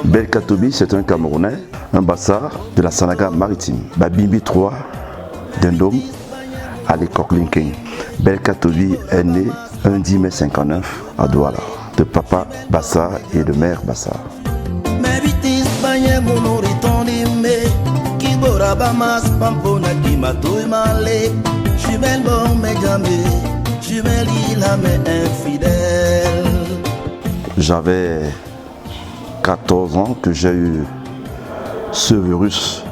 Belka Tobi, c'est un Camerounais, un Bassa de la Sanaga maritime. Babimbi 3 d'Indom à l'école Linking. Belka Tobi est né un 10 mai 59 à Douala, de papa Bassa et de mère Bassa. J'avais 14 ans que j'ai eu ce virus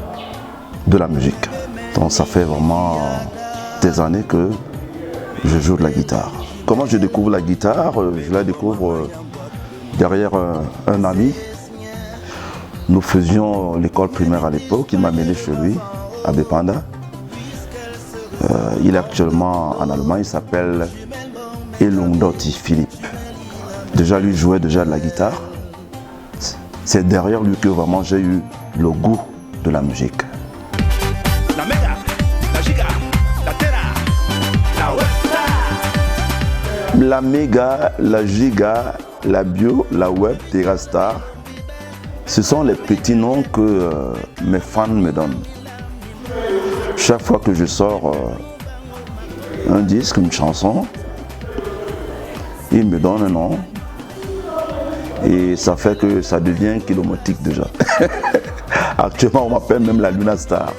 de la musique. Donc ça fait vraiment des années que je joue de la guitare. Comment je découvre la guitare? Je la découvre derrière un ami. Nous faisions l'école primaire à l'époque, il m'a mené chez lui, à Bepanda. Il est actuellement en Allemagne, il s'appelle Elungdotti Philippe. Déjà lui jouait déjà de la guitare. C'est derrière lui que vraiment j'ai eu le goût de la musique. La méga, la giga, la terra, la web. La méga, la giga, la bio, la web, Terra Star, ce sont les petits noms que mes fans me donnent. Chaque fois que je sors un disque, une chanson, ils me donnent un nom. Et ça fait que ça devient kilomotique déjà. Actuellement, on m'appelle même la Luna Star.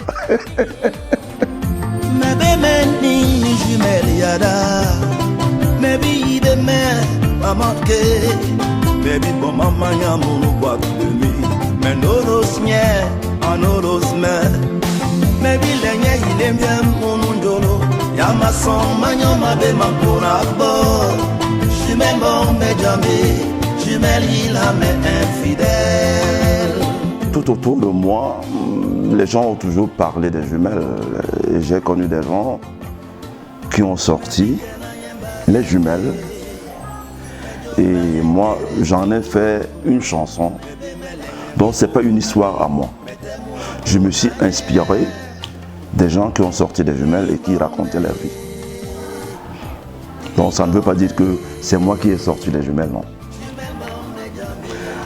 Tout autour de moi, les gens ont toujours parlé des jumelles. Et j'ai connu des gens qui ont sorti les jumelles. Et moi, j'en ai fait une chanson. Donc, ce n'est pas une histoire à moi. Je me suis inspiré des gens qui ont sorti des jumelles et qui racontaient leur vie. Donc, ça ne veut pas dire que c'est moi qui ai sorti les jumelles, non.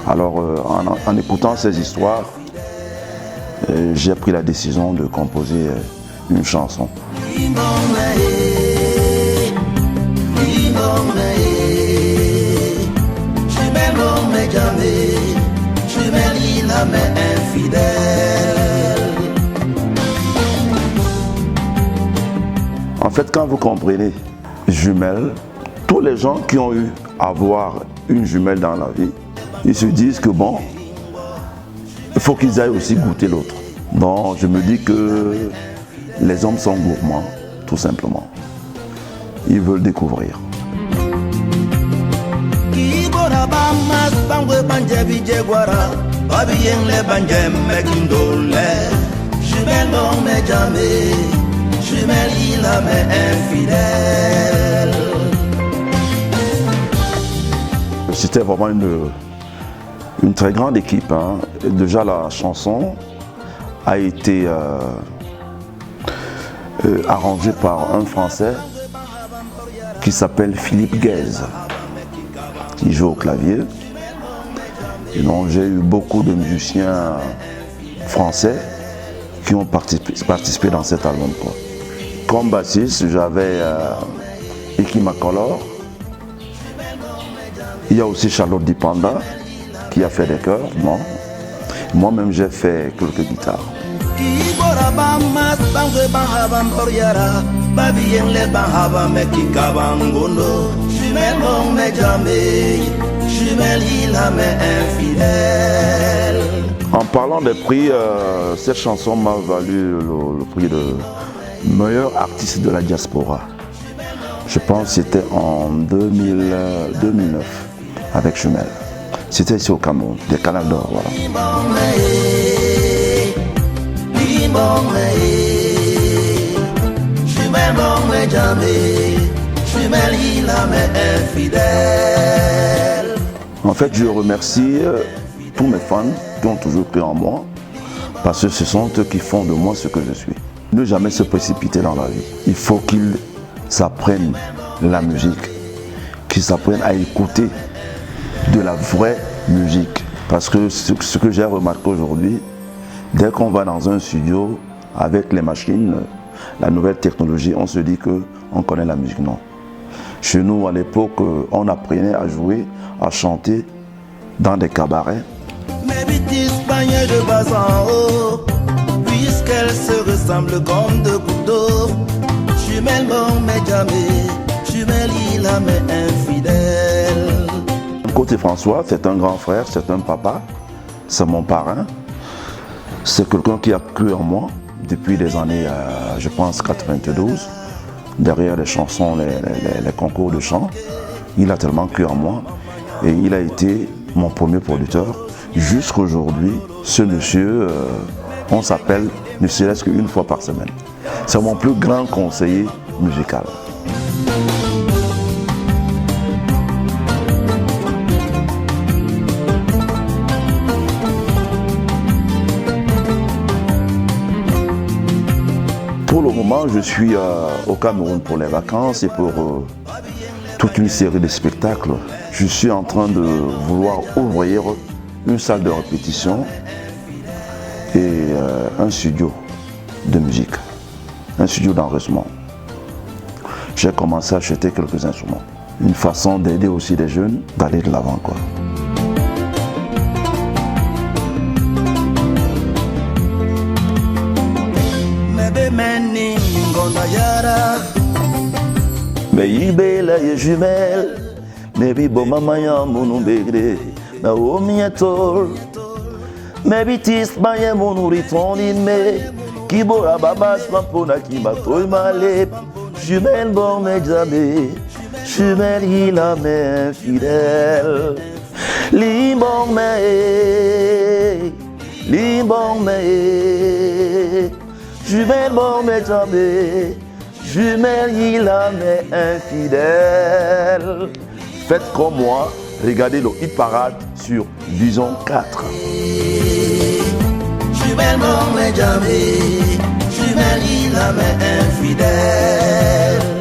Alors, en écoutant ces histoires, j'ai pris la décision de composer une chanson. En fait, quand vous comprenez jumelle, tous les gens qui ont eu à voir une jumelle dans la vie, ils se disent que bon, il faut qu'ils aillent aussi goûter l'autre. Donc je me dis que les hommes sont gourmands, tout simplement. Ils veulent découvrir. C'était vraiment une très grande équipe. Hein. Déjà la chanson a été arrangée par un Français qui s'appelle Philippe Guèze, qui joue au clavier. Et donc j'ai eu beaucoup de musiciens français qui ont participé dans cet album, quoi. Comme bassiste, j'avais Iki Macolor. Il y a aussi Charlotte Dipanda qui a fait des chœurs. Bon. Moi-même, j'ai fait quelques guitares. En parlant des prix, cette chanson m'a valu le prix de meilleur artiste de la diaspora. Je pense que c'était en 2009 avec Jumelle. C'était ici au Cameroun, des Canals d'Or, voilà. En fait, je remercie tous mes fans qui ont toujours cru en moi, parce que ce sont eux qui font de moi ce que je suis. Ne jamais se précipiter dans la vie. Il faut qu'ils apprennent la musique, qu'ils apprennent à écouter de la vraie musique. Parce que ce que j'ai remarqué aujourd'hui, dès qu'on va dans un studio avec les machines, la nouvelle technologie, on se dit qu'on connaît la musique. Non. Chez nous, à l'époque, on apprenait à jouer, à chanter dans des cabarets. Mes bêtises paniers de bas en haut, puisqu'elles se ressemblent comme deux gouttes d'eau. Jumelle bon mais jamais, jumelle il a mais infidèle. Côté François, c'est un grand frère, c'est un papa, c'est mon parrain. C'est quelqu'un qui a cru en moi depuis des années, je pense, 92. Derrière les chansons, les concours de chant, il a tellement cru en moi et il a été mon premier producteur. Jusqu'aujourd'hui, ce monsieur, on s'appelle ne serait-ce qu'une fois par semaine. C'est mon plus grand conseiller musical. Pour le moment, je suis au Cameroun pour les vacances et pour toute une série de spectacles. Je suis en train de vouloir ouvrir une salle de répétition et un studio de musique, un studio d'enregistrement. J'ai commencé à acheter quelques instruments. Une façon d'aider aussi les jeunes d'aller de l'avant, quoi. Mais ibela ye jumelle, mais bibo mama ya munu begre, na omietol. Mais bitis maye munu ritondin me, kibora babas mampona kibatol malep. Jumelle bon mais jamais, jumelle il a mais infidèle. Limbon mais, jumelle bon mais jamais, jumelle il a mais infidèle. Faites comme moi, regardez le hit parade sur Vision 4. Jumelle bon mais jamais, jumelle il a mais infidèle.